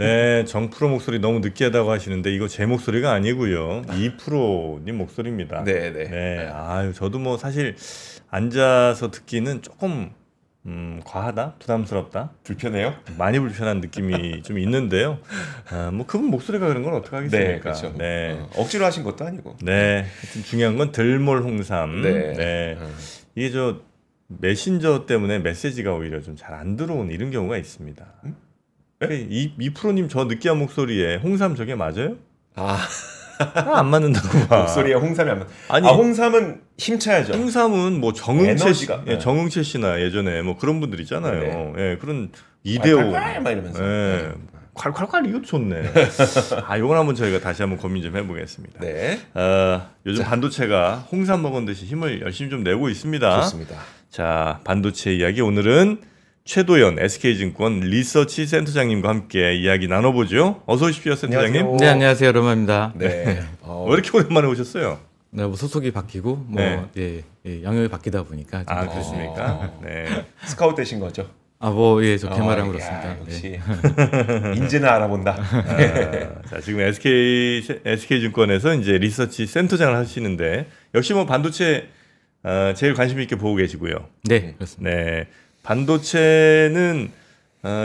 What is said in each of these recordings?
네, 정프로 목소리 너무 느끼하다고 하시는데 이거 제 목소리가 아니고요. 이프로님 목소리입니다. 네네. 네, 아유 저도 뭐 사실 앉아서 듣기는 조금 과하다, 부담스럽다, 불편해요? 많이 불편한 느낌이 좀 있는데요. 뭐 그분 목소리가 그런 건 어떡하겠습니까? 네, 그렇죠. 네, 억지로 하신 것도 아니고. 네, 하여튼 중요한 건 들몰 홍삼. 네. 네. 이게 저 메신저 때문에 메시지가 오히려 좀 잘 안 들어오는 이런 경우가 있습니다. 이프로님 저 느끼한 목소리에 홍삼 저게 맞아요? 안 맞는다고 봐. 목소리에 홍삼이 안 맞. 아니 홍삼은 힘차야죠. 홍삼은 뭐 정응채 씨, 에너지가, 예, 정응채 씨나 예전에 뭐 그런 분들 있잖아요. 네. 예, 그런 이대호 막 이러면서. 예, 콸콸콸 이것도 좋네. 이건 한번 저희가 다시 한번 고민 좀 해보겠습니다. 네. 요즘 반도체가 홍삼 먹은 듯이 힘을 열심히 좀 내고 있습니다. 좋습니다. 자, 반도체 이야기 오늘은 최도연 SK증권 리서치 센터장님과 함께 이야기 나눠보죠. 어서 오십시오, 센터장님. 안녕하세요. 네, 안녕하세요, 로마입니다. 네. 왜 이렇게 오랜만에 오셨어요? 네, 뭐 소속이 바뀌고 뭐 네. 영역이 바뀌다 보니까 좀 그렇습니까? 네. 스카우트 되신 거죠? 좋게 말하면 그렇습니다. 역시 인재는 알아본다. 자, 지금 SK증권에서 이제 리서치 센터장을 하시는데 역시 뭐 반도체 제일 관심 있게 보고 계시고요. 네, 그렇습니다. 네, 반도체는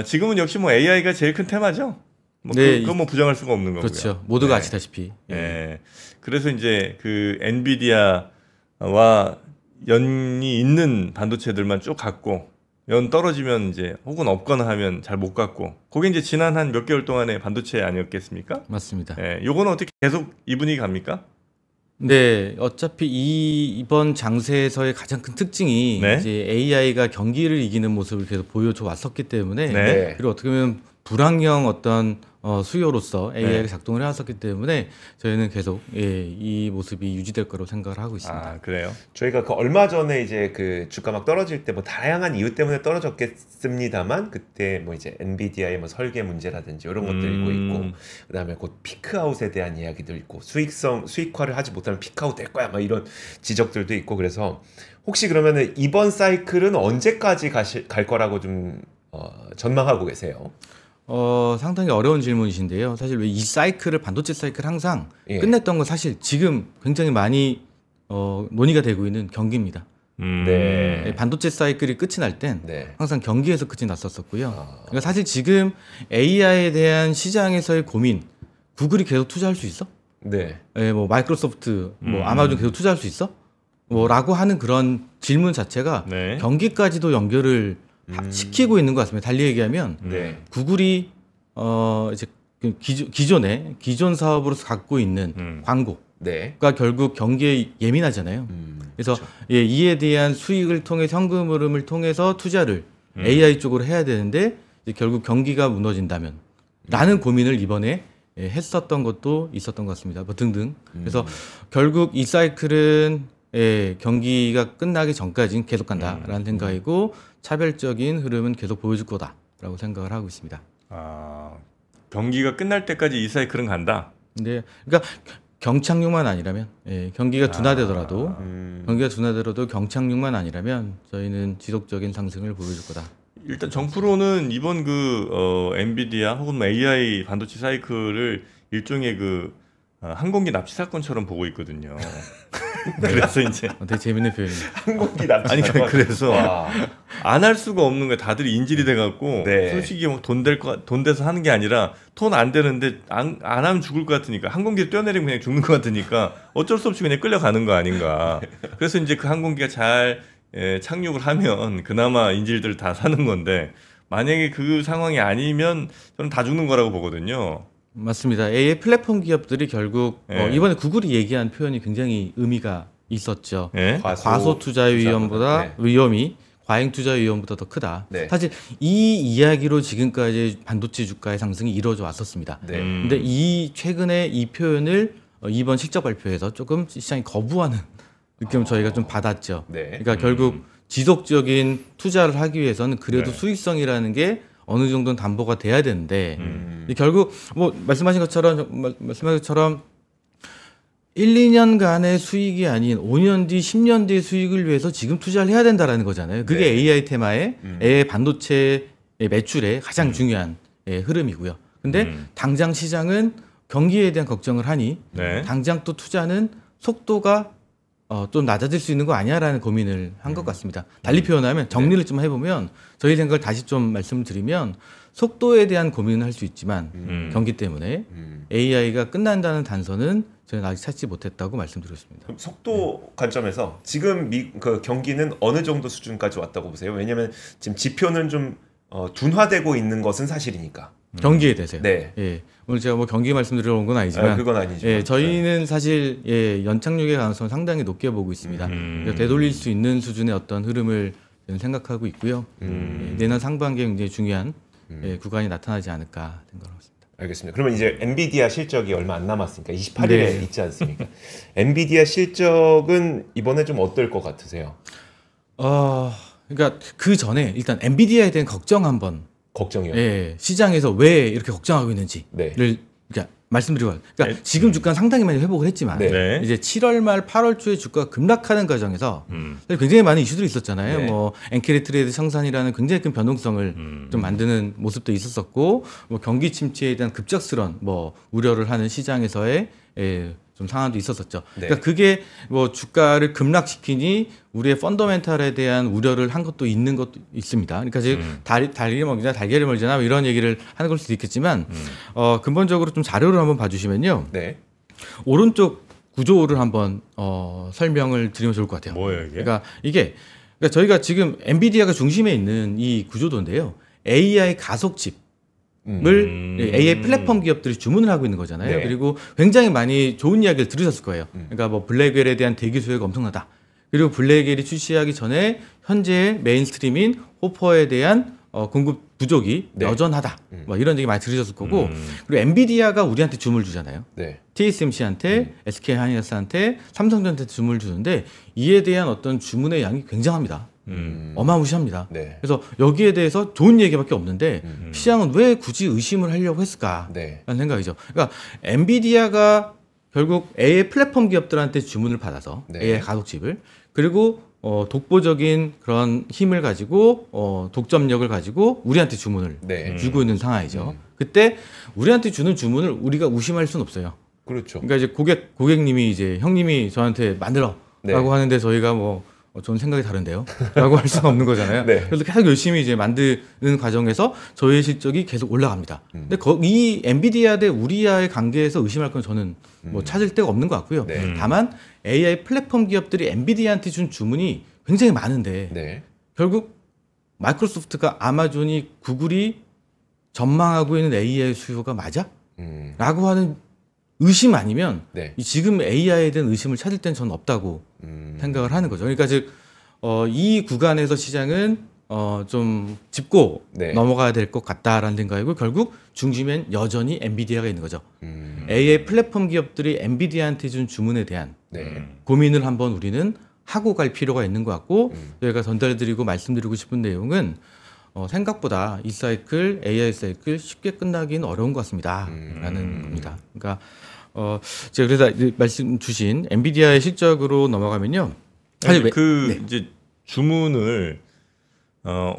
지금은 역시 뭐 AI가 제일 큰 테마죠. 뭐 네, 그건 뭐 부정할 수가 없는 거고요. 그렇죠. 모두가 네. 아시다시피. 네. 그래서 이제 그 엔비디아와 연이 있는 반도체들만 쭉 갖고 연 떨어지면 이제 혹은 없거나 하면 잘 못 갖고 그게 이제 지난 한 몇 개월 동안의 반도체 아니었겠습니까? 맞습니다. 네, 요거는 어떻게 계속 이 분위기 갑니까? 네, 어차피 이번 장세에서의 가장 큰 특징이 네. 이제 AI가 경기를 이기는 모습을 계속 보여줘 왔었기 때문에 네. 그리고 어떻게 보면 불황형 어떤 수요로서 AI가 네. 작동을 해왔었기 때문에 저희는 계속 이 모습이 유지될 거라고 생각을 하고 있습니다. 그래요? 저희가 그 얼마 전에 이제 그 주가 막 떨어질 때 뭐 다양한 이유 때문에 떨어졌겠습니다만 그때 뭐 이제 엔비디아의 뭐 설계 문제라든지 이런 것들이 있고 그다음에 곧 피크아웃에 대한 이야기도 있고 수익화를 하지 못하면 피크아웃 될 거야 막 이런 지적들도 있고 그래서 혹시 그러면은 이번 사이클은 언제까지 갈 거라고 좀 전망하고 계세요? 상당히 어려운 질문이신데요. 사실 왜 이 사이클을 반도체 사이클 항상 예. 끝냈던 건 사실 지금 굉장히 많이 논의가 되고 있는 경기입니다. 네. 반도체 사이클이 끝이 날 땐 네. 항상 경기에서 끝이 났었었고요. 그러니까 사실 지금 AI에 대한 시장에서의 고민, 구글이 계속 투자할 수 있어? 네. 뭐 마이크로소프트, 뭐 아마존 계속 투자할 수 있어? 뭐라고 하는 그런 질문 자체가 네. 경기까지도 연결을 시키고 있는 것 같습니다. 달리 얘기하면 네. 구글이 이제 기존 사업으로서 갖고 있는 광고가 네. 결국 경기에 예민하잖아요. 그래서 이에 대한 수익을 통해 현금 흐름을 통해서 투자를 AI 쪽으로 해야 되는데 이제 결국 경기가 무너진다면 라는 고민을 이번에 했었던 것도 있었던 것 같습니다. 뭐 등등. 그래서 결국 이 사이클은 경기가 끝나기 전까지는 계속 간다라는 생각이고 차별적인 흐름은 계속 보여줄 거다라고 생각을 하고 있습니다. 경기가 끝날 때까지 이 사이클은 간다. 근데 그러니까 경착륙만 아니라면 경기가 둔화되더라도 경착륙만 아니라면 저희는 지속적인 상승을 보여줄 거다. 일단 정프로는 이번 엔비디아 혹은 뭐 AI 반도체 사이클을 일종의 항공기 납치 사건처럼 보고 있거든요. 그래서 이제 되게 재밌는 표현입니다. 항공기 납치. 그래서 안 할 수가 없는 거예요. 다들 인질이 돼갖고 네. 솔직히 뭐 돈 돼서 하는 게 아니라 돈 안 되는데 안 하면 죽을 것 같으니까 항공기에 뛰어내리면 그냥 죽는 것 같으니까 어쩔 수 없이 그냥 끌려가는 거 아닌가. 그래서 이제 그 항공기가 잘 착륙을 하면 그나마 인질들 다 사는 건데 만약에 그 상황이 아니면 저는 다 죽는 거라고 보거든요. 맞습니다. AI 플랫폼 기업들이 결국 이번에 구글이 얘기한 표현이 굉장히 의미가 있었죠. 과소 투자 위험이 과잉 투자 위험보다 더 크다. 네. 사실 이 이야기로 지금까지 반도체 주가의 상승이 이루어져 왔었습니다. 네. 근데 최근에 이 표현을 이번 실적 발표에서 조금 시장이 거부하는 느낌을 저희가 좀 받았죠. 네. 그러니까 결국 지속적인 투자를 하기 위해서는 그래도 네. 수익성이라는 게 어느 정도는 담보가 돼야 되는데 결국 뭐 말씀하신 것처럼 1, 2년간의 수익이 아닌 5년 뒤, 10년 뒤의 수익을 위해서 지금 투자를 해야 된다라는 거잖아요. 그게 네. AI 테마의 AI 반도체 매출의 가장 중요한 흐름이고요. 근데 당장 시장은 경기에 대한 걱정을 하니 네. 당장 또 투자는 속도가 좀 낮아질 수 있는 거 아니야라는 고민을 한 것 같습니다. 달리 표현하면 정리를 좀 해보면 저희 생각을 다시 좀 말씀드리면 속도에 대한 고민은 할 수 있지만 경기 때문에 AI가 끝난다는 단서는 저는 아직 찾지 못했다고 말씀드렸습니다. 그럼 속도 관점에서 지금 그 경기는 어느 정도 수준까지 왔다고 보세요? 왜냐하면 지금 지표는 좀 둔화되고 있는 것은 사실이니까. 경기에 대해서요. 네. 예. 오늘 제가 뭐 경기 말씀드리러 온 건 아니지만, 그건 아니죠. 예, 저희는 사실 연착륙의 가능성을 상당히 높게 보고 있습니다. 그래서 되돌릴 수 있는 수준의 어떤 흐름을 저는 생각하고 있고요. 내년 상반기에 굉장히 중요한 구간이 나타나지 않을까 생각하고 있습니다. 알겠습니다. 그러면 이제 엔비디아 실적이 얼마 안 남았으니까 28일에 있지 않습니까? 엔비디아 실적은 이번에 좀 어떨 것 같으세요? 그러니까 그 전에 일단 엔비디아에 대한 걱정 한번 걱정이요. 시장에서 왜 이렇게 걱정하고 있는지를 네. 그러니까 말씀드리고 그러니까 지금 주가는 상당히 많이 회복을 했지만 네. 이제 7월 말 8월 초에 주가가 급락하는 과정에서 굉장히 많은 이슈들이 있었잖아요. 네. 뭐 엔캐리 트레이드 청산이라는 굉장히 큰 변동성을 좀 만드는 모습도 있었었고 뭐 경기 침체에 대한 급작스런 뭐 우려를 하는 시장에서의 좀 상황도 있었었죠. 네. 그러니까 그게 뭐 주가를 급락시키니 우리의 펀더멘탈에 대한 우려를 한 것도 있는 것도 있습니다. 그러니까 지금 달걀이 먹이나 달걀이 멀잖아 이런 얘기를 하는 걸 수도 있겠지만 근본적으로 좀 자료를 한번 봐주시면요. 네. 오른쪽 구조를 한번 설명을 드리면 좋을 것 같아요. 뭐예요 이게? 그러니까 그러니까 저희가 지금 엔비디아가 중심에 있는 이 구조도인데요. AI 가속칩 을 AI 플랫폼 기업들이 주문을 하고 있는 거잖아요. 네. 그리고 굉장히 많이 좋은 이야기를 들으셨을 거예요. 그러니까 뭐 블랙웰에 대한 대기 수요가 엄청나다. 그리고 블랙웰이 출시하기 전에 현재 메인스트림인 호퍼에 대한 공급 부족이 네. 여전하다. 뭐 이런 얘기 많이 들으셨을 거고. 그리고 엔비디아가 우리한테 주문을 주잖아요. 네. TSMC한테, SK하이닉스한테, 삼성전자한테 주문을 주는데 이에 대한 어떤 주문의 양이 굉장합니다. 어마무시합니다. 네. 그래서 여기에 대해서 좋은 얘기밖에 없는데 시장은 왜 굳이 의심을 하려고 했을까라는 네. 생각이죠. 그러니까 엔비디아가 결국 AI 플랫폼 기업들한테 주문을 받아서 네. AI 가속칩을 그리고 독보적인 그런 힘을 가지고 독점력을 가지고 우리한테 주문을 네. 주고 있는 상황이죠. 그때 우리한테 주는 주문을 우리가 무심할 수는 없어요. 그렇죠. 그러니까 이제 고객님이 이제 형님이 저한테 만들어라고 네. 하는데 저희가 뭐 저는 생각이 다른데요라고 할 수는 없는 거잖아요. 네. 그래서 계속 열심히 이제 만드는 과정에서 저희의 실적이 계속 올라갑니다. 근데 이 엔비디아 대 우리와의 관계에서 의심할 건 저는 뭐 찾을 데가 없는 것 같고요. 네. 다만 AI 플랫폼 기업들이 엔비디아한테 준 주문이 굉장히 많은데 네. 결국 마이크로소프트가 아마존이 구글이 전망하고 있는 AI 수요가 맞아? 라고 하는 의심 아니면 네. 이 지금 AI에 대한 의심을 찾을 때는 저는 없다고 생각을 하는 거죠. 그러니까 즉 이 구간에서 시장은 좀 짚고 네. 넘어가야 될 것 같다라는 생각이고 결국 중심엔 여전히 엔비디아가 있는 거죠. AI 플랫폼 기업들이 엔비디아한테 준 주문에 대한 네. 고민을 한번 우리는 하고 갈 필요가 있는 것 같고 저희가 전달드리고 말씀드리고 싶은 내용은 생각보다 이 사이클 AI 사이클 쉽게 끝나기는 어려운 것 같습니다. 라는 겁니다. 그러니까 제가 그래서 말씀 주신 엔비디아의 실적으로 넘어가면요. 사실 그 이제 주문을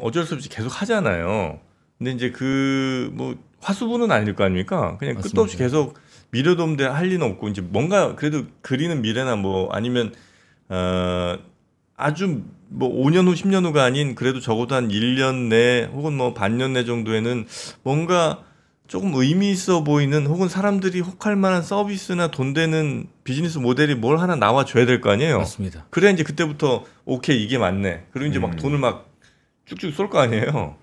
어쩔 수 없이 계속 하잖아요. 근데 이제 그 뭐 화수분은 아닐 거 아닙니까? 그냥 맞습니다. 끝도 없이 계속 미래돔대 할 리는 없고 이제 뭔가 그래도 그리는 미래나 뭐 아니면 아주 뭐 5년 후 10년 후가 아닌 그래도 적어도 한 1년 내 혹은 뭐 반년 내 정도에는 뭔가 조금 의미 있어 보이는 혹은 사람들이 혹할 만한 서비스나 돈 되는 비즈니스 모델이 뭘 하나 나와줘야 될 거 아니에요. 맞습니다. 그래야 이제 그때부터 오케이 이게 맞네. 그리고 이제 막 돈을 막 쭉쭉 쏠 거 아니에요.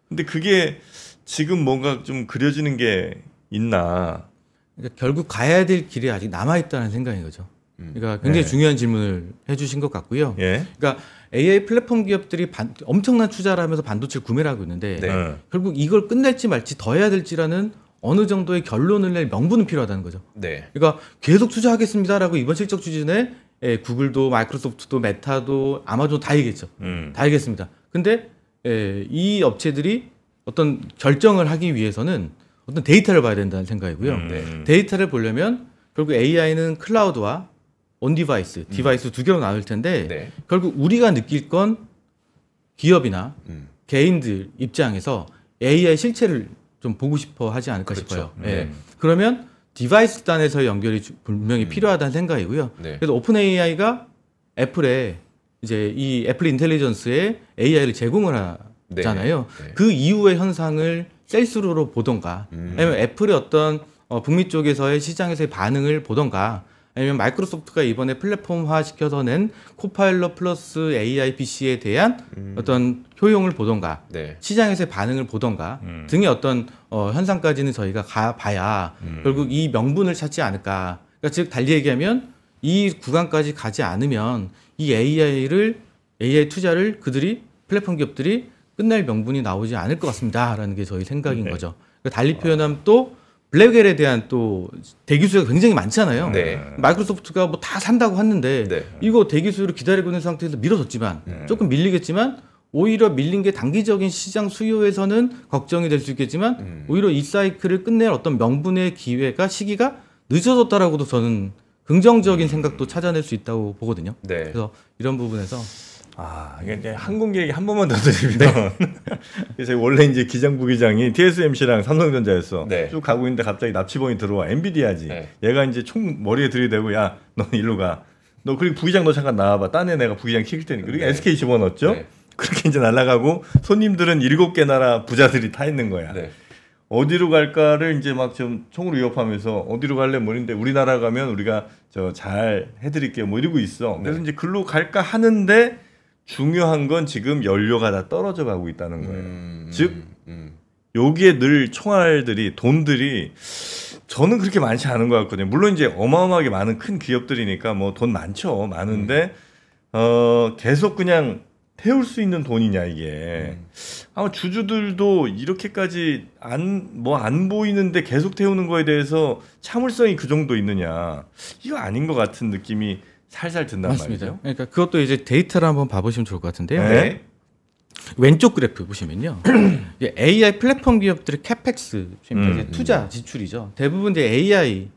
근데 그게 지금 뭔가 좀 그려지는 게 있나. 그러니까 결국 가야 될 길이 아직 남아 있다는 생각인 거죠. 그러니까 굉장히 네. 중요한 질문을 해주신 것 같고요. 예. 그러니까 AI 플랫폼 기업들이 엄청난 투자를 하면서 반도체를 구매를 하고 있는데 네. 결국 이걸 끝낼지 말지 더 해야 될지라는 어느 정도의 결론을 낼 명분은 필요하다는 거죠. 네. 그러니까 계속 투자하겠습니다라고 이번 실적 추진에 구글도 마이크로소프트도 메타도 아마존 다 얘기했죠. 다 얘기했습니다. 근데 이 업체들이 어떤 결정을 하기 위해서는 어떤 데이터를 봐야 된다는 생각이고요. 네. 데이터를 보려면 결국 AI는 클라우드와 온 디바이스 두 개로 나눌 텐데 네. 결국 우리가 느낄 건 기업이나 개인들 입장에서 AI 실체를 좀 보고 싶어 하지 않을까 그렇죠. 싶어요. 예. 그러면 디바이스 단에서의 연결이 분명히 필요하다는 생각이고요. 네. 그래서 오픈 AI가 애플에 이제 이 애플 인텔리전스에 AI를 제공을 하잖아요. 네. 그 이후의 현상을 셀스루로 보던가, 아니면 애플의 어떤 북미 쪽에서의 시장에서의 반응을 보던가, 아니면 마이크로소프트가 이번에 플랫폼화 시켜서 낸 코파일럿 플러스 AI PC에 대한 어떤 효용을 보던가, 네. 시장에서의 반응을 보던가 등의 어떤 현상까지는 저희가 가봐야 결국 이 명분을 찾지 않을까. 그러니까 즉 달리 얘기하면 이 구간까지 가지 않으면 이 AI 투자를 그들이 플랫폼 기업들이 끝날 명분이 나오지 않을 것 같습니다라는 게 저희 생각인 네. 거죠. 그러니까 달리 표현하면 또 블랙웰에 대한 또 대기수가 굉장히 많잖아요. 네. 마이크로소프트가 뭐 다 산다고 했는데 네. 이거 대기수를 기다리고 있는 상태에서 밀어줬지만 조금 밀리겠지만 오히려 밀린 게 단기적인 시장 수요에서는 걱정이 될 수 있겠지만 오히려 이 사이클을 끝낼 어떤 명분의 기회가 시기가 늦어졌다라고도 저는 긍정적인 생각도 찾아낼 수 있다고 보거든요. 네. 그래서 이런 부분에서 이게 이제 항공기 얘기 한 번만 더 드리면 그래서 원래 이제 기장 부기장이 TSMC랑 삼성전자였어. 네. 쭉 가고 있는데 갑자기 납치범이 들어와. 엔비디아지. 네. 얘가 이제 총 머리에 들이대고 야, 너 일로 가. 너 그리고 부기장 너 잠깐 나와봐. 딴 애 내가 부기장 시킬 테니까. 그리고 네. SK 집어넣었죠. 네. 그렇게 이제 날아가고 손님들은 7개 나라 부자들이 타 있는 거야. 네. 어디로 갈까를 이제 막 좀 총으로 위협하면서 어디로 갈래 뭐 이런데 우리나라 가면 우리가 저 잘 해드릴게요 뭐 이러고 있어. 그래서 네. 이제 글로 갈까 하는데 중요한 건 지금 연료가 다 떨어져 가고 있다는 거예요. 즉 여기에 늘 총알들이 돈들이 저는 그렇게 많지 않은 것 같거든요. 물론 이제 어마어마하게 많은 큰 기업들이니까 뭐 돈 많죠. 많은데 계속 그냥 태울 수 있는 돈이냐 이게. 아마 주주들도 이렇게까지 안 보이는데 계속 태우는 거에 대해서 참을성이 그 정도 있느냐. 이거 아닌 것 같은 느낌이 살살 든단 맞습니다. 말이죠. 그러니까 그것도 이제 데이터를 한번 봐보시면 좋을 것 같은데요. 네. 왼쪽 그래프 보시면요. 이제 AI 플랫폼 기업들의 캐펙스, 이제 투자 지출이죠. 대부분 이제 AI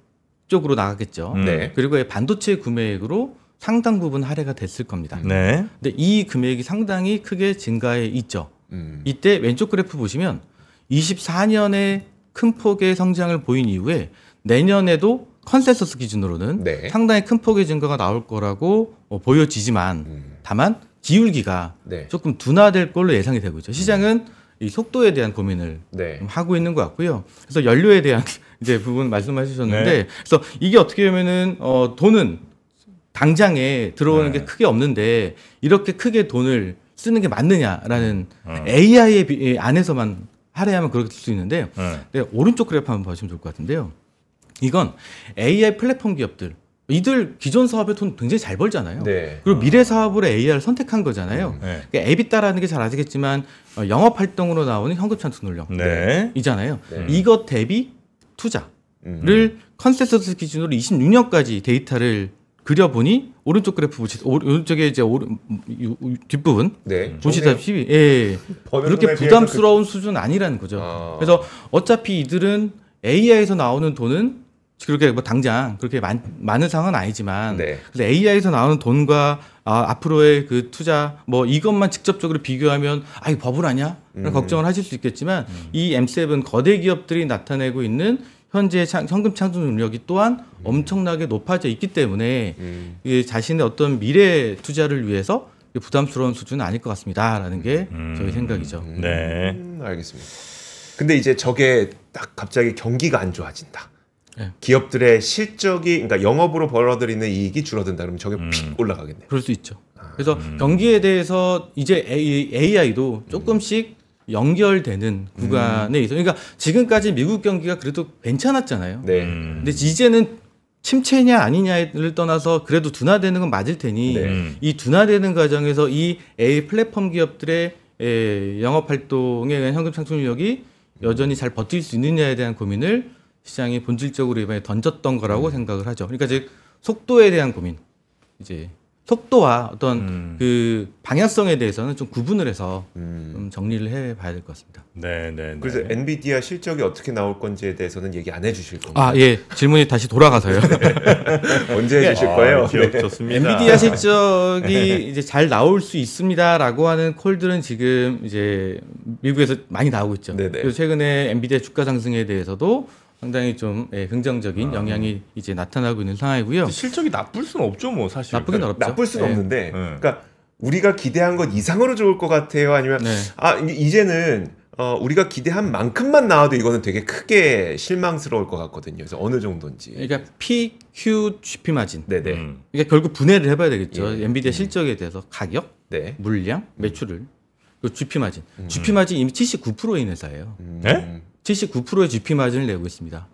쪽으로 나가겠죠. 네. 그리고 이 반도체 구매액으로 상당 부분 할애가 됐을 겁니다. 네. 근데 이 금액이 상당히 크게 증가해 있죠. 이때 왼쪽 그래프 보시면 24년에 큰 폭의 성장을 보인 이후에 내년에도 컨센서스 기준으로는 네. 상당히 큰 폭의 증가가 나올 거라고 보여지지만 다만 기울기가 네. 조금 둔화될 걸로 예상이 되고 있죠. 시장은 이 속도에 대한 고민을 네. 좀 하고 있는 것 같고요. 그래서 연료에 대한 이제 부분 말씀하셨는데, 네. 그래서 이게 어떻게 보면은 돈은 당장에 들어오는 네. 게 크게 없는데 이렇게 크게 돈을 쓰는 게 맞느냐라는 AI 안에서만 할애하면 그럴 수 있는데요. 네, 오른쪽 그래프 한번 보시면 좋을 것 같은데요. 이건 AI 플랫폼 기업들, 이들 기존 사업에 돈 굉장히 잘 벌잖아요. 네. 그리고 미래 사업으로 AI를 선택한 거잖아요. 네. 그러니까 에비타라는 게 잘 아시겠지만 영업 활동으로 나오는 현금 찬수 네. 능력이잖아요. 네. 이것 대비 투자를 컨센서스 기준으로 26년까지 데이터를 그려보니 오른쪽 그래프 오른쪽에 이제 뒷부분 네. 보시다시피 예, 그렇게 비해서 부담스러운 수준 아니라는 거죠. 아. 그래서 어차피 이들은 AI에서 나오는 돈은 그렇게 뭐 당장 그렇게 많은 상황은 아니지만 네. 그래서 AI에서 나오는 돈과 앞으로의 그 투자 뭐 이것만 직접적으로 비교하면 이거 버블하냐? 라는 걱정을 하실 수 있겠지만 이 M7 거대 기업들이 나타내고 있는 현재 현금 창조 능력이 또한 엄청나게 높아져 있기 때문에 이게 자신의 어떤 미래 투자를 위해서 부담스러운 수준은 아닐 것 같습니다라는 게 저희 생각이죠. 네. 알겠습니다. 근데 이제 저게 딱 갑자기 경기가 안 좋아진다. 네. 기업들의 실적이 그러니까 영업으로 벌어들이는 이익이 줄어든다 그러면 저게 픽 올라가겠네요. 그럴 수 있죠. 그래서 경기에 대해서 이제 AI도 조금씩 연결되는 구간에 있어. 그러니까 지금까지 미국 경기가 그래도 괜찮았잖아요. 네. 근데 이제는 침체냐 아니냐를 떠나서 그래도 둔화되는 건 맞을 테니 네. 이 둔화되는 과정에서 이 AI 플랫폼 기업들의 영업 활동에 의한 현금 창출력이 여전히 잘 버틸 수 있느냐에 대한 고민을 시장이 본질적으로 이번에 던졌던 거라고 생각을 하죠. 그러니까 즉 속도에 대한 고민, 이제 속도와 어떤 그 방향성에 대해서는 좀 구분을 해서 좀 정리를 해봐야 될 것 같습니다. 네. 그래서 엔비디아 실적이 어떻게 나올 건지에 대해서는 얘기 안 해주실 겁니다. 아, 예. 질문이 다시 돌아가서요. 언제 해주실 거예요? 기억 네. 좋습니다. 엔비디아 실적이 이제 잘 나올 수 있습니다라고 하는 콜들은 지금 이제 미국에서 많이 나오고 있죠. 네네. 그래서 최근에 엔비디아 주가 상승에 대해서도 상당히 좀 긍정적인 영향이 이제 나타나고 있는 상황이고요. 실적이 나쁠 수는 없죠, 뭐 사실. 나쁘긴 어렵죠. 나쁠 수는 네. 없는데, 그러니까 우리가 기대한 것 이상으로 좋을 것 같아요. 아니면 네. 이제는 우리가 기대한 만큼만 나와도 이거는 되게 크게 실망스러울 것 같거든요. 그래서 어느 정도인지. 그러니까 P, Q, GP 마진. 네네. 그러니까 결국 분해를 해봐야 되겠죠. 예. 엔비디아 실적에 대해서 가격, 네. 물량, 매출을 그리고 GP 마진. GP 마진 이미 79%인 회사예요. 네? 79%의 GP 마진을 내고 있습니다.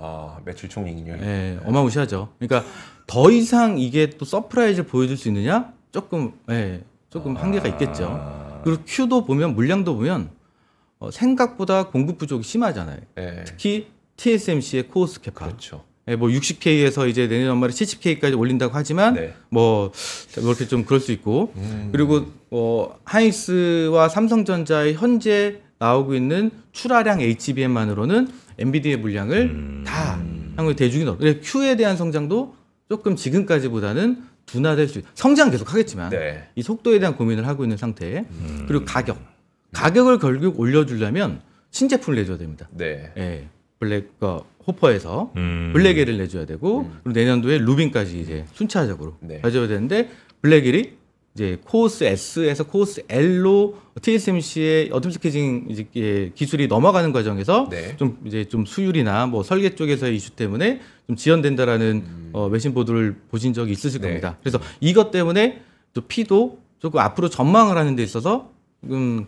매출 총익률. 예, 어마무시하죠. 그러니까 더 이상 이게 또 서프라이즈를 보여줄 수 있느냐? 조금 한계가 있겠죠. 그리고 Q도 보면 물량도 보면 생각보다 공급 부족이 심하잖아요. 네. 특히 TSMC의 코어스 캐파. 그렇죠. 뭐 60K에서 이제 내년 연말에 70K까지 올린다고 하지만 네. 뭐 이렇게 좀 그럴 수 있고 그리고 하이닉스와 삼성전자의 현재 나오고 있는 출하량 HBM만으로는 엔비디아의 물량을 다 한국에 대중이 넣어. 그래서 Q에 대한 성장도 조금 지금까지보다는 둔화될 수 있. 성장 계속 하겠지만 네. 이 속도에 대한 고민을 하고 있는 상태. 그리고 가격을 결국 올려주려면 신제품을 내줘야 됩니다. 네. 예, 호퍼에서 블랙엘을 내줘야 되고 그리고 내년도에 루빈까지 이제 순차적으로 네. 가져야 되는데 블랙엘이 이제 코어스 S에서 코어스 L로 TSMC의 어드밴스케이징 이제 기술이 넘어가는 과정에서 네. 좀 수율이나 뭐 설계 쪽에서의 이슈 때문에 좀 지연된다라는 외신 보도를 보신 적이 있으실 네. 겁니다. 그래서 이것 때문에 또 P도 조금 앞으로 전망을 하는 데 있어서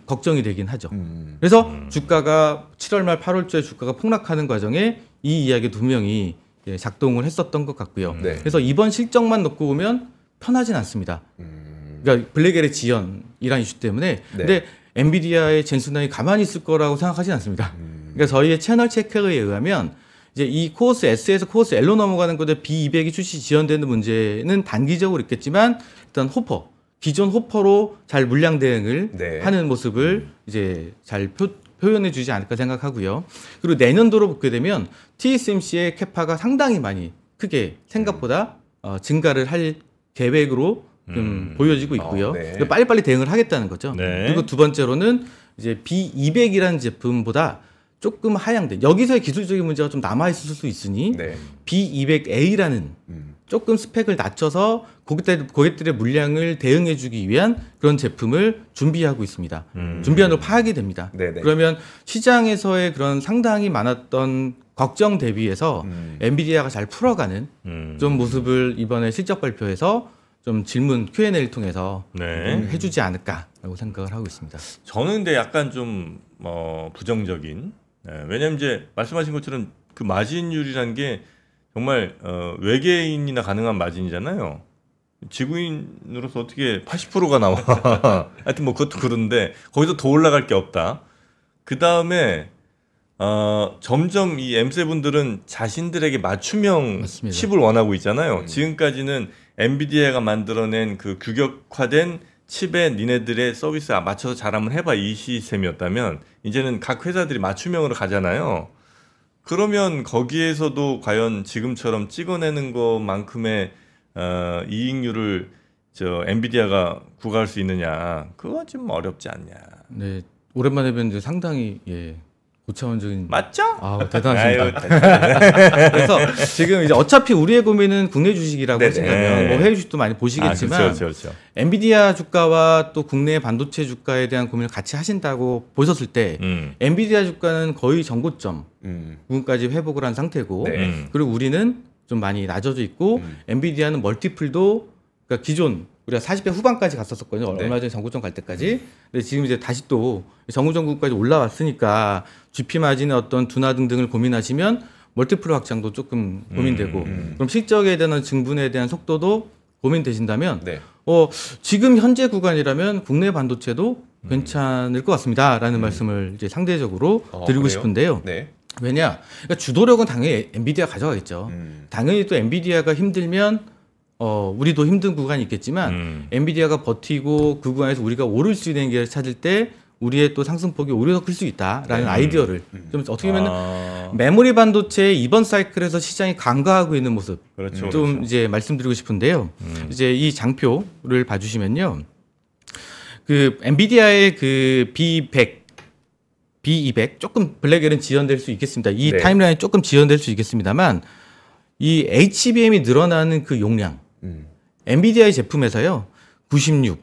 걱정이 되긴 하죠. 그래서 주가가 7월 말 8월 초에 주가가 폭락하는 과정에 이 이야기 두 명이 작동을 했었던 것 같고요. 네. 그래서 이번 실적만 놓고 보면 편하진 않습니다. 그러니까 블랙엘의 지연이란 이슈 때문에 네. 근데 엔비디아의 젠슨당이 가만히 있을 거라고 생각하지는 않습니다. 그러니까 저희의 채널 체크에 의하면 이제 이 코어스 S에서 코어스 L로 넘어가는 것에 B200이 출시 지연되는 문제는 단기적으로 있겠지만 일단 기존 호퍼로 잘 물량 대응을 네. 하는 모습을 이제 잘 표현해 주지 않을까 생각하고요. 그리고 내년도로 보게 되면 TSMC의 캐파가 상당히 많이 크게 생각보다 증가를 할 계획으로 좀 보여지고 있고요. 네. 그러니까 빨리빨리 대응을 하겠다는 거죠. 네. 그리고 두 번째로는 이제 B200이라는 제품보다 조금 하향된 여기서의 기술적인 문제가 좀 남아 있을 수 있으니 네. B200A라는 조금 스펙을 낮춰서 고객들의 물량을 대응해주기 위한 그런 제품을 준비하고 있습니다. 준비하는 파악이 됩니다. 네네. 그러면 시장에서의 그런 상당히 많았던 걱정 대비해서 엔비디아가 잘 풀어가는 좀 모습을 이번에 실적 발표에서 좀 질문 Q&A를 통해서 네. 해주지 않을까라고 생각을 하고 있습니다. 저는 근데 약간 좀 부정적인. 왜냐면 이제 말씀하신 것처럼 그 마진율이라는 게 정말 외계인이나 가능한 마진이잖아요. 지구인으로서 어떻게 80%가 나와. 하여튼 뭐 그것도 그런데 거기서 더 올라갈 게 없다. 그 다음에 점점 이 M세분들은 자신들에게 맞춤형 맞습니다. 칩을 원하고 있잖아요. 지금까지는 엔비디아가 만들어낸 그 규격화된 칩에 니네들의 서비스 맞춰서 잘 한번 해봐 이 시스템이었다면 이제는 각 회사들이 맞춤형으로 가잖아요. 그러면 거기에서도 과연 지금처럼 찍어내는 것만큼의 이익률을 엔비디아가 구가할 수 있느냐 그건 좀 어렵지 않냐. 네, 오랜만에 뵀는데 상당히 고차원적인 맞죠? 대단하십니다. 아유, 그래서 지금 이제 어차피 우리의 고민은 국내 주식이라고 네네. 하시면 뭐 해외 주식도 많이 보시겠지만 그렇죠. 엔비디아 주가와 또 국내 반도체 주가에 대한 고민을 같이 하신다고 보셨을 때 엔비디아 주가는 거의 전고점 부분까지 회복을 한 상태고 네. 그리고 우리는 좀 많이 낮아져 있고 엔비디아는 멀티플도 그러니까 기존 우리가 40배 후반까지 갔었거든요. 네. 얼마 전에 정고점 갈 때까지. 근데 지금 이제 다시 또 정고점까지 올라왔으니까 GP 마진의 어떤 둔화 등등을 고민하시면 멀티플 확장도 조금 고민되고 그럼 실적에 대한 증분에 대한 속도도 고민되신다면 네. 지금 현재 구간이라면 국내 반도체도 괜찮을 것 같습니다라는 말씀을 이제 상대적으로 드리고 그래요? 싶은데요. 네. 왜냐? 그러니까 주도력은 당연히 엔비디아 가져가겠죠. 당연히 또 엔비디아가 힘들면 우리도 힘든 구간이 있겠지만 엔비디아가 버티고 그 구간에서 우리가 오를 수 있는 게 찾을 때 우리의 또 상승폭이 오히려 더 클 수 있다라는 아이디어를 좀 어떻게 보면 메모리 반도체의 이번 사이클에서 시장이 간과하고 있는 모습 그렇죠, 좀 그렇죠. 이제 말씀드리고 싶은데요. 이제 이 장표를 봐주시면요, 그 엔비디아의 그 B200 조금 블랙엘은 지연될 수 있겠습니다. 이 네. 타임라인 조금 지연될 수 있겠습니다만 이 HBM이 늘어나는 그 용량 엔비디아의 제품에서요 96,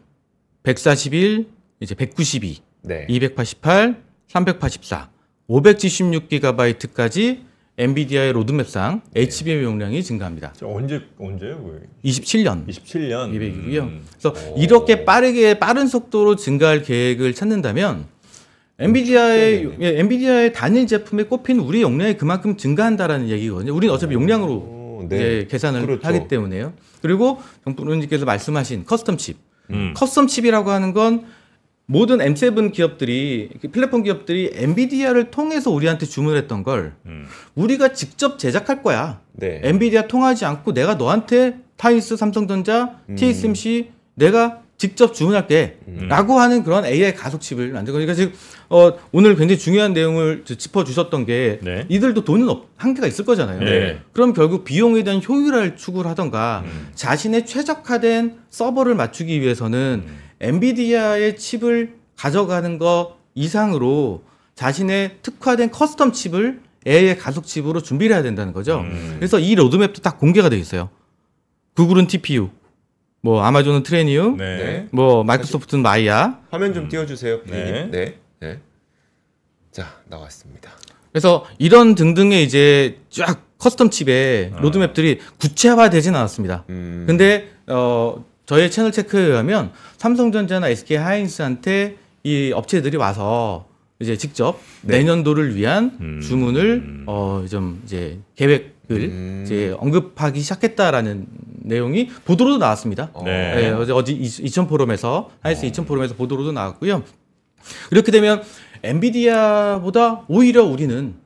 141, 이제 192, 네. 288, 384, 576GB까지 엔비디아의 로드맵상 HBM 용량이 증가합니다. 언제요? 그게? 27년 27년. 200이고요. 그래서 이렇게 빠른 속도로 증가할 계획을 찾는다면 엔비디아의 단일 제품에 꼽힌 우리 용량이 그만큼 증가한다라는 얘기거든요. 우리는 어차피 용량으로 네. 이제 계산을 그렇죠. 하기 때문에요. 그리고 정부님께서 말씀하신 커스텀 칩. 커스텀 칩이라고 하는 건 모든 M7 기업들이, 플랫폼 기업들이 엔비디아를 통해서 우리한테 주문했던 걸 우리가 직접 제작할 거야. 네. 엔비디아 통하지 않고 내가 너한테 타이스, 삼성전자, TSMC 내가 직접 주문할게 라고 하는 그런 AI 가속 칩을 만든 거니까 지금 오늘 굉장히 중요한 내용을 짚어주셨던 게 네. 이들도 돈은 한계가 있을 거잖아요. 네. 그럼 결국 비용에 대한 효율화를 추구를 하던가 자신의 최적화된 서버를 맞추기 위해서는 엔비디아의 칩을 가져가는 거 이상으로 자신의 특화된 커스텀 칩을 AI 가속 칩으로 준비를 해야 된다는 거죠. 그래서 이 로드맵도 딱 공개가 되어 있어요. 구글은 TPU, 뭐 아마존은 트레니움, 네. 뭐 마이크로소프트는 마이야. 화면 좀 띄워주세요, 피디님. 네. 네. 네. 자, 나왔습니다. 그래서 이런 등등의 이제 쫙 커스텀 칩의 로드맵들이 구체화되진 않았습니다. 근데 저희 채널 체크에 의하면 삼성전자나 SK 하이닉스한테 이 업체들이 와서 이제 직접 내년도를 위한 주문을 좀 이제 계획을 이제 언급하기 시작했다라는 내용이 보도로도 나왔습니다. 네. 네, 어제 이천 포럼에서 하이닉스 이천 포럼에서 보도로도 나왔고요. 이렇게 되면 엔비디아보다 오히려 우리는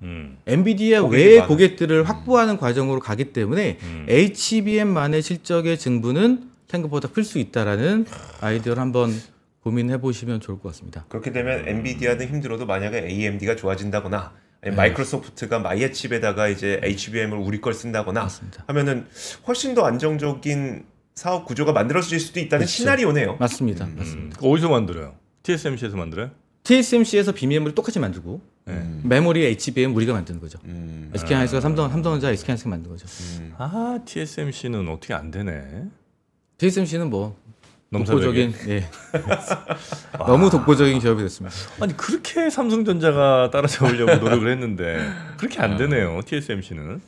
엔비디아 고객이 외의 많아요. 고객들을 확보하는 과정으로 가기 때문에 HBM만의 실적의 증부는 생각보다 클 수 있다라는 아이디어를 한번 고민해 보시면 좋을 것 같습니다. 그렇게 되면 엔비디아는 힘들어도 만약에 AMD가 좋아진다거나 아니면 마이크로소프트가 마이의 칩에다가 이제 HBM을 우리 걸 쓴다거나 맞습니다. 하면은 훨씬 더 안정적인 사업 구조가 만들어질 수도 있다는 그렇죠. 시나리오네요. 맞습니다. 맞습니다. 어디서 만들어요? TSMC에서 만들어요? TSMC에서 BM을 똑같이 만들고 메모리 HBM 우리가 만드는 거죠. SK 하이닉스가 삼성전자 SK 하이닉스가 만든 거죠. 아, TSMC는 어떻게 안 되네. TSMC는 뭐 넘사벽이에요. 독보적인 너무 독보적인 기업이 됐습니다. 아니 그렇게 삼성전자가 따라잡으려고 노력을 했는데 그렇게 안 되네요. TSMC는.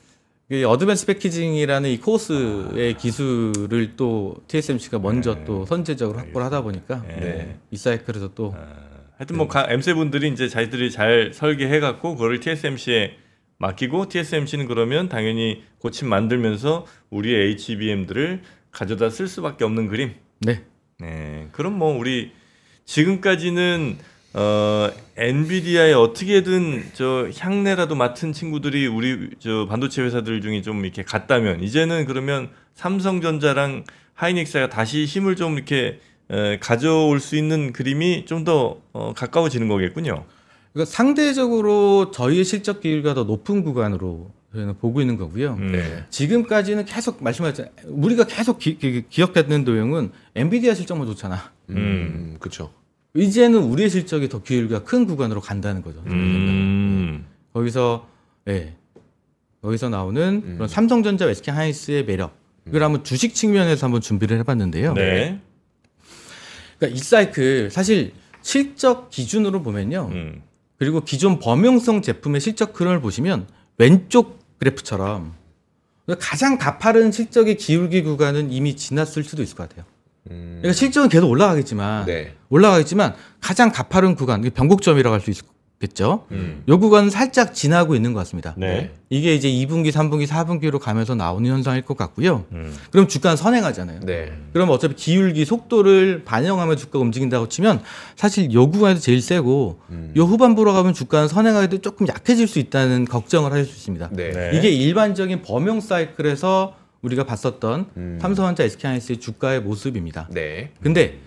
이 어드밴스 패키징이라는 이 코어스의 기술을 또 TSMC가 먼저 또 선제적으로 확보를 하다 보니까 이 사이클에서 또 하여튼 뭐 M7분들이 이제 자기들이 잘 설계해갖고 그거를 TSMC에 맡기고 TSMC는 그러면 당연히 고침 만들면서 우리의 HBM들을 가져다 쓸 수밖에 없는 그림. 네. 네, 그럼 뭐 우리 지금까지는 엔비디아에 어떻게든 저 향내라도 맡은 친구들이 우리 저 반도체 회사들 중에 좀 이렇게 갔다면 이제는 그러면 삼성전자랑 하이닉스가 다시 힘을 좀 이렇게 가져올 수 있는 그림이 좀 더 가까워지는 거겠군요. 그러니까 상대적으로 저희의 실적 기율과 더 높은 구간으로 저희는 보고 있는 거고요. 지금까지는 계속 말씀하셨잖아요. 우리가 계속 기억했던 내용은 엔비디아 실적만 좋잖아. 그렇죠. 이제는 우리의 실적이 더 기울기가 큰 구간으로 간다는 거죠. 거기서 여기서 나오는 그런 삼성전자, SK 하이닉스의 매력. 이걸 한번 주식 측면에서 한번 준비를 해봤는데요. 네. 그러니까 이 사이클 사실 실적 기준으로 보면요. 그리고 기존 범용성 제품의 실적 흐름을 보시면 왼쪽 그래프처럼 가장 가파른 실적의 기울기 구간은 이미 지났을 수도 있을 것 같아요. 그러니까 실적은 계속 올라가겠지만 가장 가파른 구간, 변곡점이라고 할 수 있겠죠. 이 구간은 살짝 지나고 있는 것 같습니다. 네. 이게 이제 2분기, 3분기, 4분기로 가면서 나오는 현상일 것 같고요. 그럼 주가는 선행하잖아요. 그럼 어차피 기울기 속도를 반영하면 주가가 움직인다고 치면 사실 요 구간에서 제일 세고 요 후반부로 가면 주가는 선행하기도 조금 약해질 수 있다는 걱정을 하실 수 있습니다. 네. 이게 일반적인 범용 사이클에서 우리가 봤었던 삼성전자, SK하이닉스의 주가의 모습입니다. 네. 근데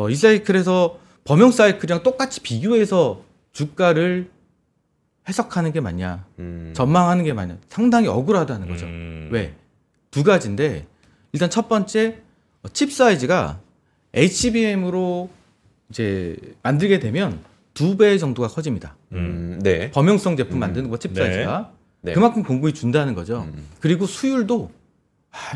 이 사이클에서 범용 사이클이랑 똑같이 비교해서 주가를 해석하는 게 맞냐, 전망하는 게 맞냐, 상당히 억울하다는 거죠. 왜? 두 가지인데 일단 첫 번째 칩 사이즈가 HBM으로 이제 만들게 되면 2배 정도가 커집니다. 네. 범용성 제품 만드는 거 칩 사이즈가 네. 그만큼 공급이 준다는 거죠. 그리고 수율도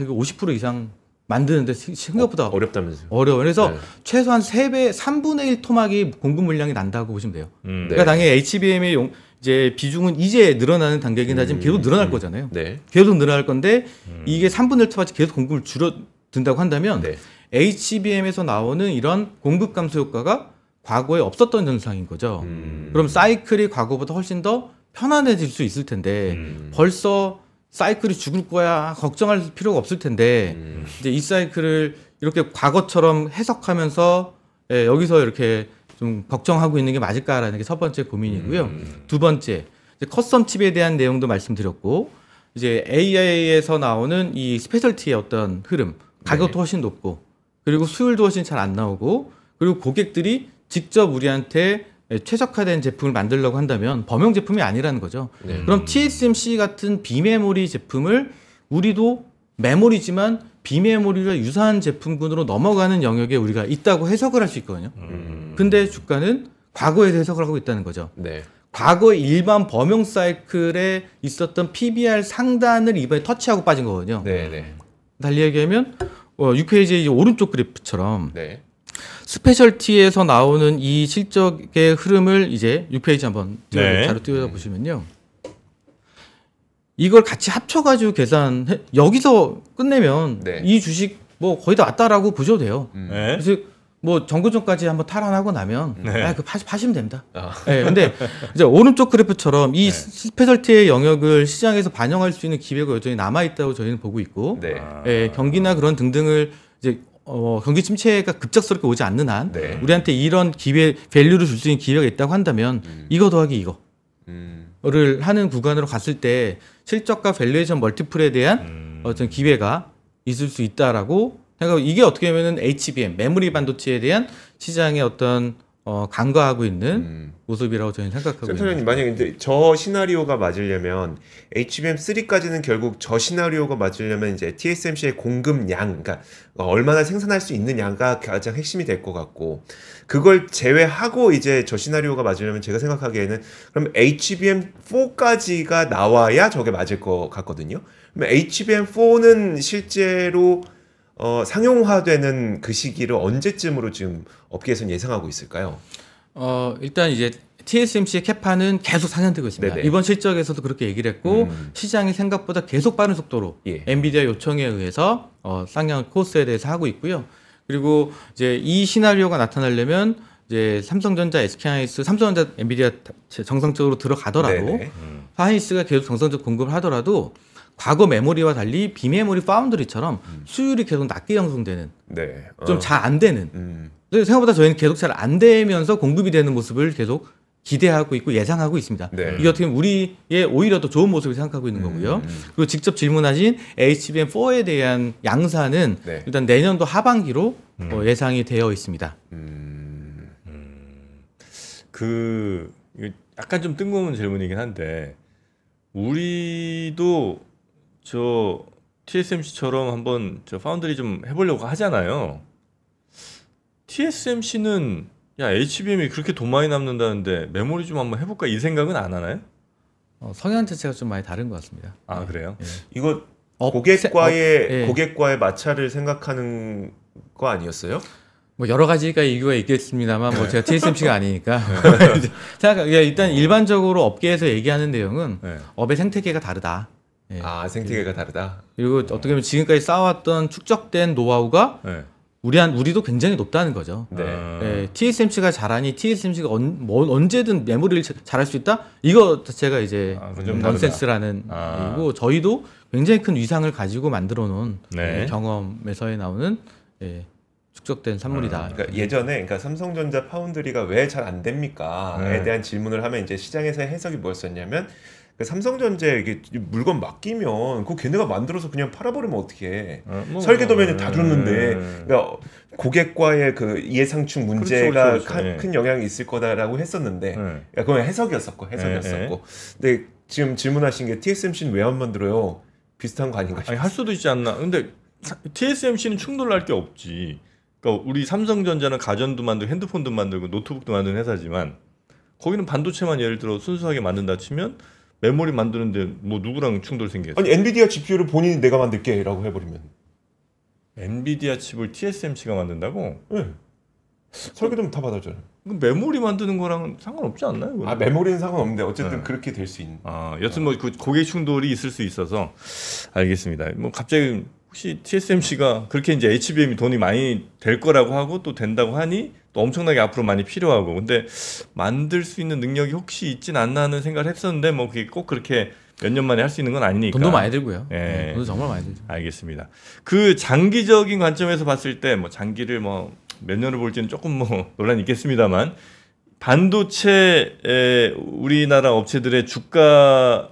이거 50% 이상 만드는데 생각보다 어렵다면서요. 어려워요. 그래서 네. 최소한 3배, 3분의 1 토막이 공급 물량이 난다고 보시면 돼요. 그러니까 네. 당연히 HBM의 이제 비중은 이제 늘어나는 단계이긴 하지만 계속 늘어날 거잖아요. 네. 계속 늘어날 건데 이게 3분의 1 토막이 계속 공급을 줄어든다고 한다면 네. HBM에서 나오는 이런 공급 감소 효과가 과거에 없었던 현상인 거죠. 그럼 사이클이 과거보다 훨씬 더 편안해질 수 있을 텐데 벌써 사이클이 죽을 거야 걱정할 필요가 없을 텐데 이제 이 사이클을 이렇게 과거처럼 해석하면서 여기서 이렇게 좀 걱정하고 있는 게 맞을까라는 게 첫 번째 고민이고요. 두 번째 이제 커스텀 칩에 대한 내용도 말씀드렸고 이제 AI에서 나오는 이 스페셜티의 어떤 흐름 가격도 훨씬 높고 그리고 수율도 훨씬 잘 안 나오고 그리고 고객들이 직접 우리한테 최적화된 제품을 만들려고 한다면 범용 제품이 아니라는 거죠. 네. 그럼 TSMC 같은 비메모리 제품을 우리도 메모리지만 비메모리와 유사한 제품군으로 넘어가는 영역에 우리가 있다고 해석을 할 수 있거든요. 근데 주가는 과거에서 해석을 하고 있다는 거죠. 네. 과거의 일반 범용 사이클에 있었던 PBR 상단을 이번에 터치하고 빠진 거거든요. 네. 네. 달리 얘기하면 6페이지의 오른쪽 그래프처럼 네. 스페셜티에서 나오는 이 실적의 흐름을 이제 6페이지 한번 자료 띄워 보시면요. 이걸 같이 합쳐가지고 여기서 끝내면 네. 이 주식 뭐 거의 다 왔다라고 보셔도 돼요. 네. 그래서 뭐 정고점까지 한번 탈환하고 나면 그 파시면 됩니다. 아. 네, 근데 이제 오른쪽 그래프처럼 이 스페셜티의 영역을 시장에서 반영할 수 있는 기회가 여전히 남아 있다고 저희는 보고 있고, 네. 경기나 그런 등등을 이제 경기 침체가 급작스럽게 오지 않는 한 네. 우리한테 이런 기회, 밸류를 줄 수 있는 기회가 있다고 한다면 이거 더하기 이거를 하는 구간으로 갔을 때 실적과 밸류에이션 멀티플에 대한 어떤 기회가 있을 수 있다라고 생각하고 이게 어떻게 보면은 HBM 메모리 반도체에 대한 시장의 어떤 간과하고 있는 모습이라고 저희는 생각하고 있습니다. 센터장님 만약에 이제 저 시나리오가 맞으려면 HBM3까지는 결국 저 시나리오가 맞으려면 이제 TSMC의 공급량, 그러니까 얼마나 생산할 수 있는 양가 가장 핵심이 될 것 같고 그걸 제외하고 이제 저 시나리오가 맞으려면 제가 생각하기에는 그럼 HBM4까지가 나와야 저게 맞을 것 같거든요. 그러면 HBM4는 실제로 상용화되는 그 시기를 언제쯤으로 지금 업계에서는 예상하고 있을까요? 일단 이제 TSMC의 캐파는 계속 상향되고 있습니다. 네네. 이번 실적에서도 그렇게 얘기를 했고 시장이 생각보다 계속 빠른 속도로 예. 엔비디아 요청에 의해서 쌍양 코스에 대해서 하고 있고요. 그리고 이제 이 시나리오가 나타나려면 이제 삼성전자, SK하이닉스, 삼성전자, 엔비디아 정상적으로 들어가더라도 네네. 하이닉스가 계속 정상적 공급을 하더라도 과거 메모리와 달리 비메모리 파운드리처럼 수율이 계속 낮게 형성되는 네. 좀 잘 안 되는 생각보다 저희는 계속 잘 안 되면서 공급이 되는 모습을 계속 기대하고 있고 예상하고 있습니다. 네. 이게 어떻게 보면 우리의 오히려 더 좋은 모습을 생각하고 있는 거고요. 그리고 직접 질문하신 HBM4에 대한 양산은 네. 일단 내년도 하반기로 예상이 되어 있습니다. 그 약간 좀 뜬금없는 질문이긴 한데 우리도 저 TSMC처럼 한번 저 파운드리 좀 해보려고 하잖아요. TSMC는 야 HBM이 그렇게 돈 많이 남는다는데 메모리 좀 한번 해볼까 이 생각은 안 하나요? 성향 자체가 좀 많이 다른 것 같습니다. 아 그래요? 이거 예. 고객과의 마찰을 생각하는 거 아니었어요? 뭐 여러 가지가 이유가 있겠습니다만 뭐 제가 TSMC가 아니니까 일단 일반적으로 업계에서 얘기하는 내용은 네. 업의 생태계가 다르다. 예. 아 생태계가 다르다. 그리고 어떻게 보면 지금까지 쌓아왔던 축적된 노하우가 네. 우리도 굉장히 높다는 거죠. 네. 예, TSMC가 잘하니 TSMC가 언제든 메모리를 잘할 수 있다? 이거 자체가 이제 그건 좀 다르다. 넌센스라는 얘기고 저희도 굉장히 큰 위상을 가지고 만들어 놓은 네. 경험에서 나오는 축적된 산물이다. 그러니까 예전에 그러니까 삼성전자 파운드리가 왜 잘 안 됩니까?에 대한 질문을 하면 이제 시장에서의 해석이 뭐였었냐면 삼성전자에 이게 물건 맡기면 그거 걔네가 만들어서 그냥 팔아버리면 어떡해. 설계 도면에 다 줬는데 그러니까 고객과의 그 이해상충 문제가 그렇죠. 큰 영향이 있을 거다라고 했었는데 그건 해석이었었고. 근데 지금 질문하신 게 TSMC는 왜 안 만들어요? 비슷한 거 아닌가 싶어요. 아니, 할 수도 있지 않나. 근데 TSMC는 충돌할 게 없지. 그러니까 우리 삼성전자는 가전도 만들고 핸드폰도 만들고 노트북도 만드는 회사지만 거기는 반도체만 예를 들어 순수하게 만든다 치면 메모리 만드는데 뭐 누구랑 충돌 생겼어? 아니 엔비디아 GPU를 본인이 내가 만들게라고 해버리면 엔비디아 칩을 TSMC가 만든다고? 네. 설계도면 다 받아줘요. 메모리 만드는 거랑 상관없지 않나요? 그건? 아 메모리는 상관없는데 어쨌든 그렇게 될 수 있는. 여튼 뭐 그 고객 충돌이 있을 수 있어서 알겠습니다. 뭐 갑자기 혹시 TSMC가 그렇게 이제 HBM이 돈이 많이 될 거라고 하고 또 된다고 하니 또 엄청나게 앞으로 많이 필요하고 근데 만들 수 있는 능력이 혹시 있진 않나 하는 생각을 했었는데 뭐 그게 꼭 그렇게 몇 년 만에 할 수 있는 건 아니니까. 돈도 많이 들고요. 예. 돈도 정말 많이 들죠. 알겠습니다. 그 장기적인 관점에서 봤을 때 뭐 장기를 뭐 몇 년을 볼지는 조금 뭐 논란이 있겠습니다만 반도체 우리나라 업체들의 주가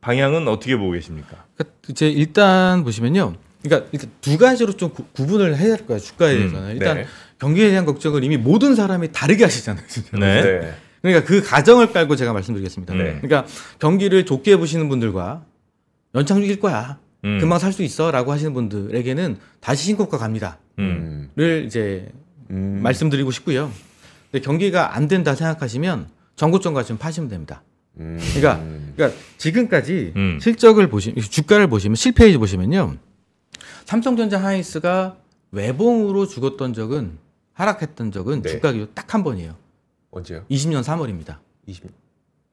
방향은 어떻게 보고 계십니까? 그러니까 이제 일단 보시면요. 그러니까 일단 두 가지로 좀 구분을 해야 될 거예요. 주가에 대해서는. 일단 네. 경기에 대한 걱정을 이미 모든 사람이 다르게 하시잖아요. 진짜. 네. 네. 그러니까 그 가정을 깔고 제가 말씀드리겠습니다. 네. 그러니까 경기를 좋게 보시는 분들과 연착륙일 거야. 금방 살 수 있어라고 하시는 분들에게는 다시 신고가 갑니다. 를 이제 말씀드리고 싶고요. 근데 경기가 안 된다 생각하시면 정고점까지 좀 파시면 됩니다. 그러니까 지금까지 실적을 보시면 주가를 보시면 7페이지 보시면요. 삼성전자 하이닉스가 외봉으로 죽었던 적은 하락했던 적은 네. 주가 기준 딱 한 번이에요. 언제요? 20년 3월입니다. 20.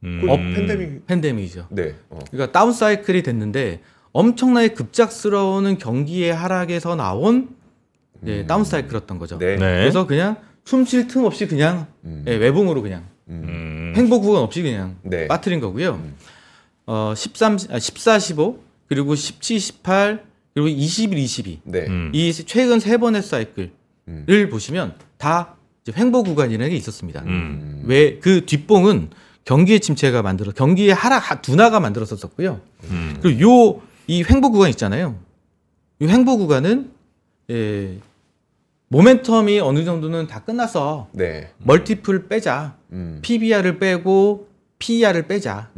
팬데믹. 팬데믹이죠. 네. 그러니까 다운 사이클이 됐는데 엄청나게 급작스러운 경기의 하락에서 나온 다운 사이클이었던 거죠. 네. 그래서 그냥 숨 쉴 틈 없이 그냥 외봉으로 그냥 횡보 구간 없이 그냥 네. 빠뜨린 거고요. 14, 15 그리고 17, 18 그리고 21, 22 네. 이 최근 세 번의 사이클을 보시면 다 이제 횡보 구간이라는 게 있었습니다. 왜 그 뒷봉은 경기의 침체가 경기의 하락 둔화가 만들었었고요. 그리고 이 횡보 구간 있잖아요. 이 횡보 구간은 모멘텀이 어느 정도는 다 끝났어. 네. 멀티플 빼자. PBR을 빼고 PER을 빼자.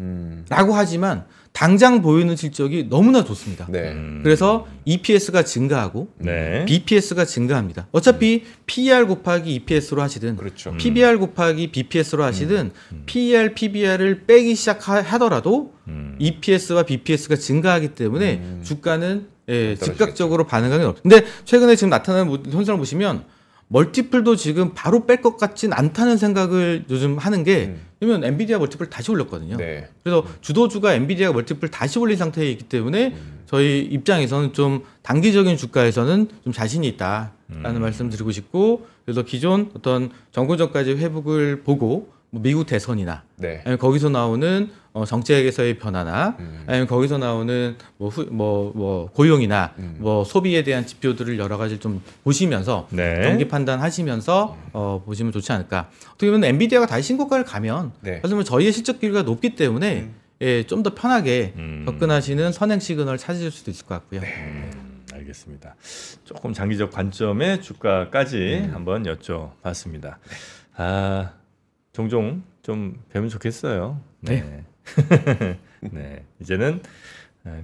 라고 하지만 당장 보이는 실적이 너무나 좋습니다. 네. 그래서 EPS가 증가하고 네. BPS가 증가합니다. 어차피 PER 곱하기 EPS로 하시든 그렇죠. PBR 곱하기 BPS로 하시든 PER, PBR을 빼기 시작하더라도 EPS와 BPS가 증가하기 때문에 주가는 즉각적으로 반응하기 없어요. 근데 최근에 지금 나타나는 현상을 보시면 멀티플도 지금 바로 뺄 것 같진 않다는 생각을 요즘 하는 게 왜냐면 엔비디아 멀티플 다시 올렸거든요. 네. 그래서 주도주가 엔비디아 멀티플 다시 올린 상태에 있기 때문에 저희 입장에서는 좀 단기적인 주가에서는 좀 자신이 있다라는 말씀 드리고 싶고 그래서 기존 어떤 정고점까지 회복을 보고 뭐 미국 대선이나 네. 아니면 거기서 나오는 정책에서의 변화나 아니면 거기서 나오는 뭐 고용이나 뭐 소비에 대한 지표들을 여러 가지 좀 보시면서 네. 경기 판단하시면서 보시면 좋지 않을까. 어떻게 보면 엔비디아가 다시 신고가를 가면 네. 사실 뭐 저희의 실적 기회가 높기 때문에 좀 더 편하게 접근하시는 선행 시그널을 찾으실 수도 있을 것 같고요. 알겠습니다. 조금 장기적 관점의 주가까지 한번 여쭤봤습니다. 종종 좀 뵈면 좋겠어요. 네. 네. 이제는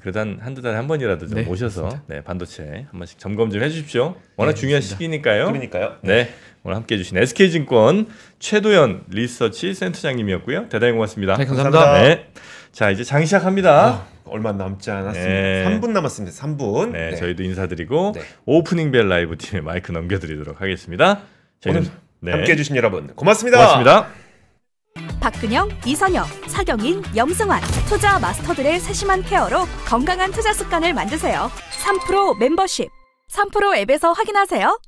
그래도 한두 달에 한 번이라도 좀 네, 오셔서 반도체 한 번씩 점검 좀 해주십시오. 워낙 네, 중요한 좋습니다. 시기니까요. 그러니까요. 네. 오늘 함께해 주신 SK증권 최도연 리서치 센터장님이었고요. 대단히 고맙습니다. 네, 감사합니다. 네. 자, 이제 장 시작합니다. 얼마 남지 않았습니다. 네. 3분 남았습니다. 3분. 네, 저희도 인사드리고 네. 오프닝 벨 라이브 팀에 마이크 넘겨드리도록 하겠습니다. 저희는 오늘 함께해 주신 여러분 고맙습니다. 고맙습니다. 박근영, 이선영, 사경인, 염승환 투자 마스터들의 세심한 케어로 건강한 투자 습관을 만드세요. 3프로 멤버십 3프로 앱에서 확인하세요.